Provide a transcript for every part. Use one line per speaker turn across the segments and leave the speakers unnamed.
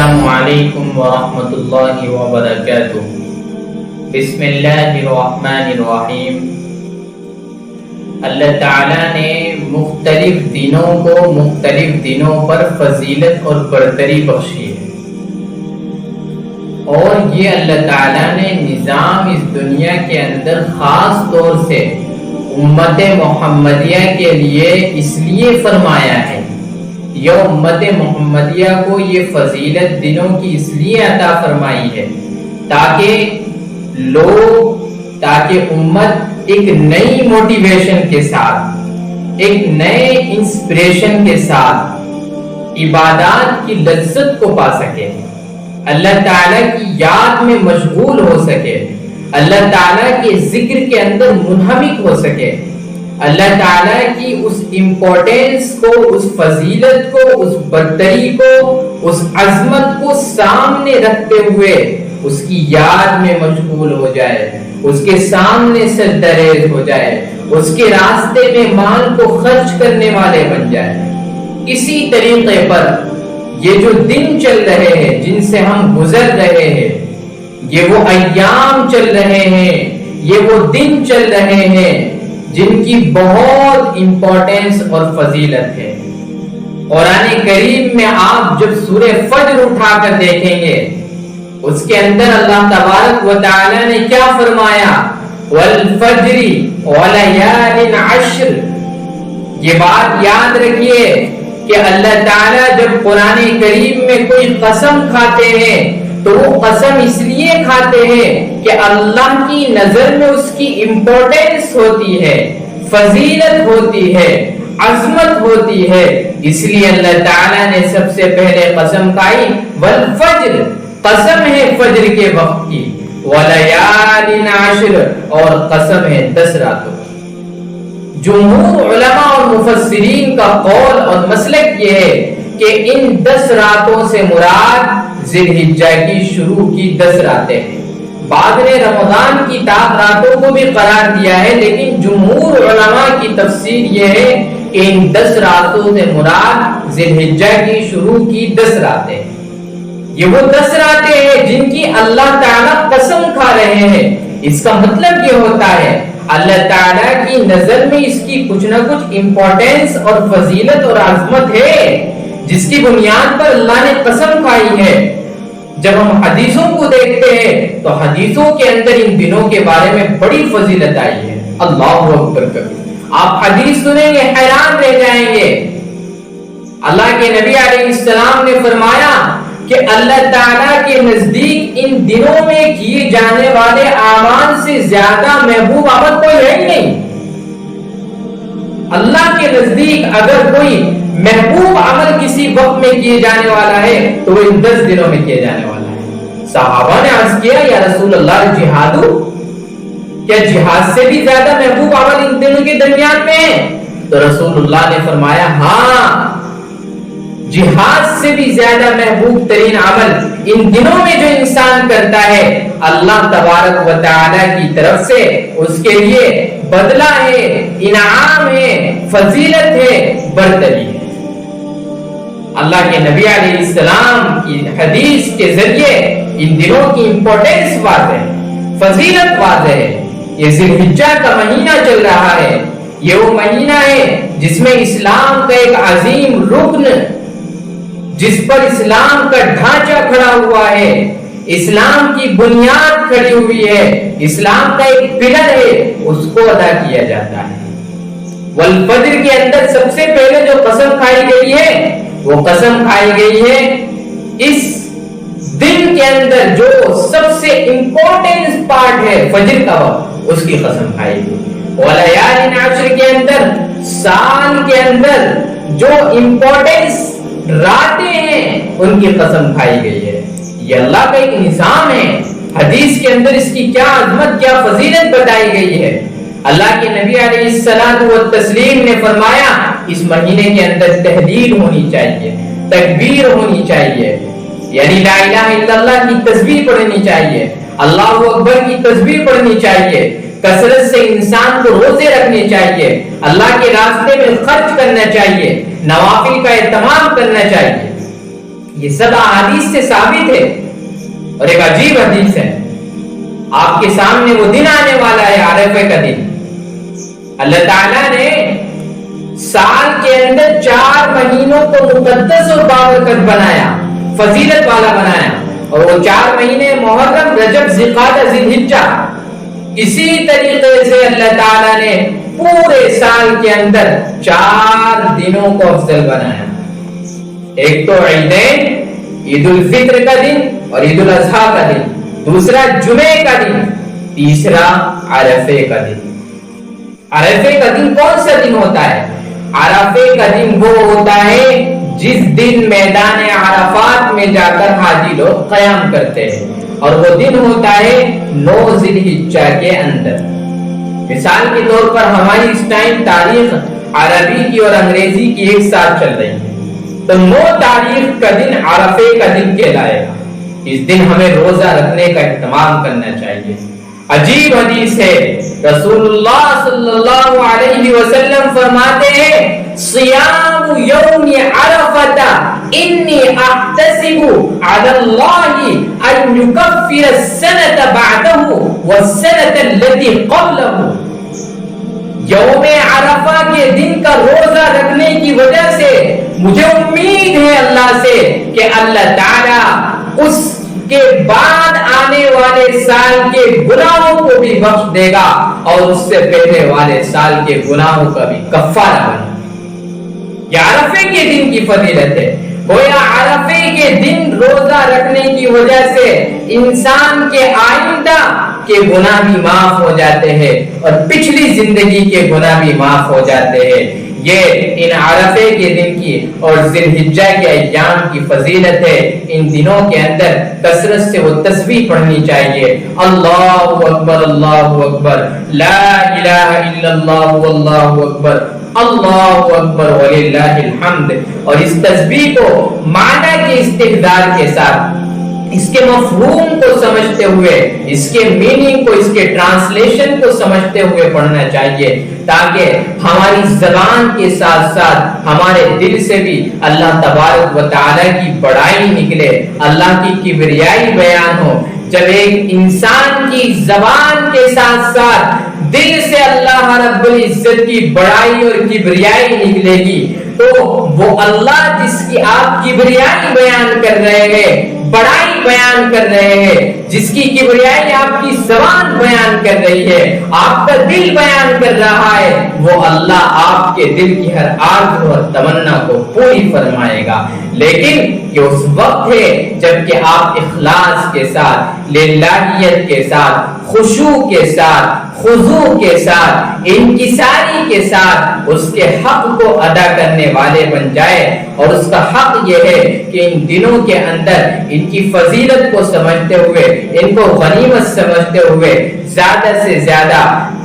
السلام علیکم ورحمۃ اللہ وبرکاتہ۔ بسم اللہ الرحمن الرحیم۔ اللہ تعالیٰ نے مختلف دنوں کو مختلف دنوں پر فضیلت اور برتری بخشی ہے، اور یہ اللہ تعالیٰ نے نظام اس دنیا کے اندر خاص طور سے امت محمدیہ کے لیے اس لیے فرمایا ہے۔ یہ امت محمدیہ کو یہ فضیلت دنوں کی اس لیے عطا فرمائی ہے تاکہ امت ایک نئی موٹیویشن کے ساتھ، ایک نئے انسپریشن کے ساتھ عبادات کی لذت کو پا سکے، اللہ تعالیٰ کی یاد میں مشغول ہو سکے، اللہ تعالیٰ کے ذکر کے اندر منہمک ہو سکے، اللہ تعالیٰ کی اس امپورٹنس کو، اس فضیلت کو، اس برتری کو، اس عظمت کو سامنے رکھتے ہوئے اس کی یاد میں مشغول ہو جائے، اس کے سامنے سردریز ہو جائے، اس کے راستے میں مال کو خرچ کرنے والے بن جائے۔ اسی طریقے پر یہ جو دن چل رہے ہیں، جن سے ہم گزر رہے ہیں، یہ وہ ایام چل رہے ہیں، یہ وہ دن چل رہے ہیں جن کی بہت امپورٹنس اور فضیلت ہے۔ قرآن کریم میں آپ جب سورہ فجر اٹھا کر دیکھیں گے، اس کے اندر اللہ تبارک و تعالی نے کیا فرمایا؟ والفجر وليال عشر۔ یہ بات یاد رکھیے کہ اللہ تعالیٰ جب قرآن کریم میں کوئی قسم کھاتے ہیں تو وہ قسم اس لیے کھاتے ہیں کہ اللہ کی نظر میں اس کی امپورٹنس ہوتی ہے، فضیلت ہوتی ہے، عظمت ہوتی ہے، اس لیے اللہ تعالیٰ نے سب سے پہلے قسم کھائی والفجر، قسم ہے فجر کے وقت کی، ولیال عشر، اور قسم ہے 10 راتوں کی۔ جمہور علماء اور مفسرین کا قول اور مسلک یہ ہے کہ ان 10 راتوں سے مراد ذی الحجہ کی شروع کی 10 راتیں ہیں۔ بعد نے رمضان کی 10 راتوں کو بھی قرار دیا ہے، لیکن جمہور علماء کی تفسیر یہ ہے کہ ان 10 راتوں سے مراد ذی الحجہ کی شروع کی 10 راتیں ہیں۔ یہ وہ 10 راتیں ہیں جن کی اللہ تعالیٰ قسم کھا رہے ہیں۔ اس کا مطلب یہ ہوتا ہے اللہ تعالیٰ کی نظر میں اس کی کچھ نہ کچھ امپورٹنس اور فضیلت اور عظمت ہے، جس کی بنیاد پر اللہ نے قسم کھائی ہے۔ جب ہم حدیثوں کو دیکھتے ہیں تو حدیثوں کے اندر ان دنوں کے بارے میں بڑی فضیلت آئی ہے۔ اللہ اکبر کبھی آپ حدیث سنیں گے حیران رہ جائیں گے۔ اللہ کے نبی علیہ السلام نے فرمایا کہ اللہ تعالیٰ کے نزدیک ان دنوں میں کیے جانے والے اعمال سے زیادہ محبوب عمل کوئی ہے ہی نہیں۔ اللہ کے نزدیک اگر کوئی محبوب عمل کسی وقت میں کیے جانے والا ہے تو وہ ان 10 دنوں میں کیے جانے والا ہے۔ صحابہ نے عرض کیا یا رسول اللہ جہادو، کیا جہاد سے بھی زیادہ محبوب عمل ان دنوں کے درمیان میں ہے؟ تو رسول اللہ نے فرمایا ہاں، جہاد سے بھی زیادہ محبوب ترین عمل ان دنوں میں جو انسان کرتا ہے، اللہ تبارک و تعالی کی طرف سے اس کے لیے بدلہ ہے، انعام ہے، فضیلت ہے، برتری ہے۔ اللہ کے نبی علیہ السلام کی حدیث کے ذریعے ان دنوں کی امپورٹنس واضح ہے، فضیلت واضح ہے۔ یہ ذی الحجہ کا مہینہ چل رہا ہے، یہ وہ مہینہ ہے جس میں اسلام کا ایک عظیم رکن، جس پر اسلام کا ڈھانچہ کھڑا ہوا ہے، اسلام کی بنیاد کھڑی ہوئی ہے، اسلام کا ایک پلر ہے، اس کو ادا کیا جاتا ہے۔ والفجر کے اندر سب سے پہلے جو قسم کھائی گئی ہے وہ قسم کھائی گئی ہے اس دن کے اندر جو سب سے امپورٹنٹ پارٹ ہے فجر کا وقت، اس کی قسم کھائی گئی۔ ولیال عشر کے اندر سال کے اندر جو امپورٹنس راتیں ہیں ان کی قسم کھائی گئی ہے۔ یہ اللہ کا ایک نظام ہے، حدیث کے اندر اس کی کیا عظمت، کیا فضیلت بتائی گئی ہے۔ اللہ کے نبی علیہ الصلوۃ والتسلیم نے فرمایا اس مہینے کے اندر تحلیل ہونی چاہیے، تکبیر ہونی چاہیے، یعنی لا الہ الا اللہ کی تسبیح پڑھنی چاہیے، اللہ اکبر کی تسبیح پڑھنی چاہیے، کثرت سے انسان کو روزے رکھنے چاہیے، اللہ کے راستے میں خرچ کرنا چاہیے، نوافل کا اہتمام کرنا چاہیے۔ یہ سب احادیث سے ثابت ہے. اور ایک عجیب حدیث ہے، آپ کے سامنے وہ دن آنے والا ہے عرفے کا دن. اللہ تعالیٰ نے سال کے اندر 4 مہینوں کو مقدس اور بابرکت بنایا، فضیلت والا بنایا. اور وہ 4 مہینے محرم، رجب، ذوالقعدہ، ذی الحجہ. اسی طریقے سے اللہ تعالیٰ نے پورے سال کے اندر 4 دنوں کو افضل بنایا. ایک تو عیدین، عید الفطر کا دن اور عید الاضحیٰ کا دن، دوسرا جمعے کا دن، تیسرا عرفے کا دن. عرفے کا دن کون سا دن ہوتا ہے؟ عرفے کا دن وہ ہوتا ہے جس دن میدان عرفات میں جا کر حاجی لوگ قیام کرتے ہیں، اور وہ دن ہوتا ہے 9 ذی الحجہ کے اندر. مثال کے طور پر ہماری اس ٹائم تاریخ عربی کی اور انگریزی کی ایک ساتھ چل رہی ہے، تو 9 تاریخ کا دن عرفے کا دن کہلائے گا. اس دن ہمیں روزہ رکھنے کا اہتمام کرنا چاہیے. عجیب حدیث ہے، رسول اللہ صلی اللہ علیہ وسلم فرماتے ہیں صیام یوم عرفۃ انی احتسب علی اللہ ان یکفر السنۃ بعدہ والسنۃ التي قبلہ. یوم عرفہ کے دن کا روزہ رکھنے کی وجہ سے مجھے امید ہے اللہ سے کہ اللہ تعالی اس کے بعد آنے والے سال کے گناہوں کو بھی بخش دے گا اور اس سے پہلے والے سال کے گناہوں کا بھی کفارہ بنے گا. یہ عرفے کے دن کی فضیلت ہے. گویا عرفے کے دن روزہ رکھنے کی وجہ سے انسان کے آئندہ کے گناہ بھی معاف ہو جاتے ہیں اور پچھلی زندگی کے گناہ بھی معاف ہو جاتے ہیں. یہ ان عرفے کے دن کی اور ذی الحجہ کے ایام کی فضیلت ہے. ان دنوں کے اندر کثرت سے وہ تسبیح پڑھنی چاہیے. اللہ اکبر، اللہ اکبر، لا الہ الا اللہ واللہ اکبر، اللہ اکبر وللہ الحمد. اور اس تسبیح کو معنی کے استحضار کے ساتھ، اس کے مفہوم کو سمجھتے ہوئے، اس کے میننگ کو، اس کے ٹرانسلیشن کو سمجھتے ہوئے پڑھنا چاہیے، تاکہ ہماری زبان کے ساتھ ساتھ ہمارے دل سے بھی اللہ تبارک و تعالی کی بڑائی نکلے، اللہ کی کبریائی بیان ہو. جب ایک انسان کی زبان کے ساتھ ساتھ دل سے اللہ رب العزت کی بڑائی اور کبریائی نکلے گی، تو وہ اللہ جس کی آپ کبریائی بیان کر رہے ہیں، بڑائی بیان کر رہے ہیں، جس کی کبریائی آپ کی زبان بیان کر رہی ہے، آپ کا دل بیان کر رہا ہے، وہ اللہ آپ کے دل کی ہر آرزو اور تمنا کو پوری فرمائے گا. لیکن یہ اس وقت ہے جب کہ آپ اخلاص کے ساتھ، للہیت کے ساتھ، خشوع کے ساتھ، خضوع کے ساتھ، انکساری کے ساتھ اس کے حق کو ادا کرنے والے بن جائے. اور اس کا حق یہ ہے کہ ان دنوں کے اندر ان کی فضیلت کو سمجھتے ہوئے، ان کو غنیمت سمجھتے ہوئے زیادہ سے زیادہ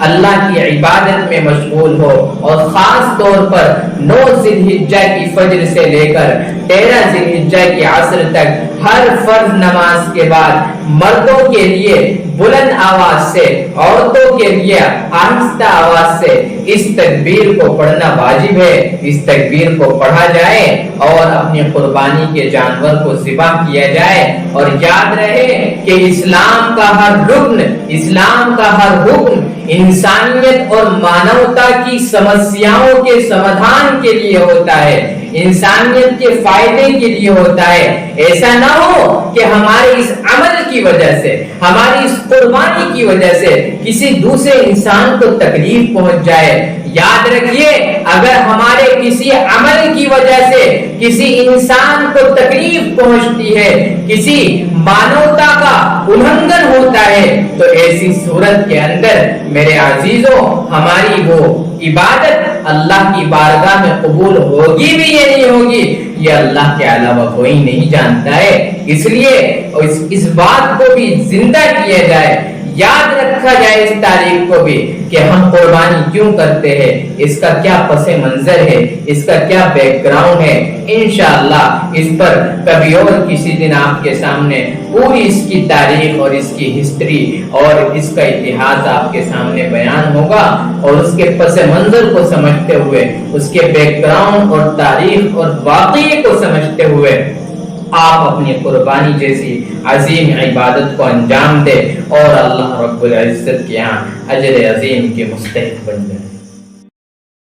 اللہ کی عبادت میں مشغول ہو. اور خاص طور پر 9 ذی الحجہ کی فجر سے لے کر 13 ذی الحجہ کی عصر تک ہر فرض نماز کے بعد مردوں کے لیے بلند آواز سے، عورتوں کے لیے آہستہ آواز سے اس تکبیر کو پڑھنا واجب ہے. اس تکبیر کو پڑھا جائے اور اپنی قربانی کے جانور کو ذبح کیا جائے. اور یاد رہے کہ اسلام کا ہر رکن، اسلام کا ہر حکم انسانیت اور مانوتا کی سمسیاؤں کے سمادھان کے لیے ہوتا ہے، انسانیت کے فائدے کے لیے ہوتا ہے. ایسا نہ ہو کہ ہمارے اس عمل کی وجہ سے، ہماری اس قربانی کی وجہ سے کسی دوسرے انسان کو تکلیف پہنچ جائے. یاد رکھیے، اگر ہمارے کسی عمل کی وجہ سے کسی انسان کو تکلیف پہنچتی ہے، کسی مانوتا کا النگھن ہوتا ہے، تو ایسی صورت کے اندر میرے عزیزوں ہماری وہ عبادت اللہ کی بارگاہ میں قبول ہوگی بھی یا نہیں ہوگی، یہ اللہ کے علاوہ کوئی نہیں جانتا ہے. اس لیے اس بات کو بھی زندہ کیا جائے، یاد رکھا جائے اس تاریخ کو بھی کہ ہم قربانی کیوں کرتے ہیں، اس کا کیا پس منظر ہے، اس کا کیا بیک گراؤنڈ ہے. انشاءاللہ اس پر کبھی اور کسی دن آپ کے سامنے پوری اس کی تاریخ اور اس کی ہسٹری اور اس کا اتہاس آپ کے سامنے بیان ہوگا. اور اس کے پس منظر کو سمجھتے ہوئے، اس کے بیک گراؤنڈ اور تاریخ اور واقعے کو سمجھتے ہوئے آپ اپنی قربانی جیسی عظیم عبادت کو انجام دے اور اللہ رب العزت کے یہاں اجر عظیم کے مستحق بن جائے.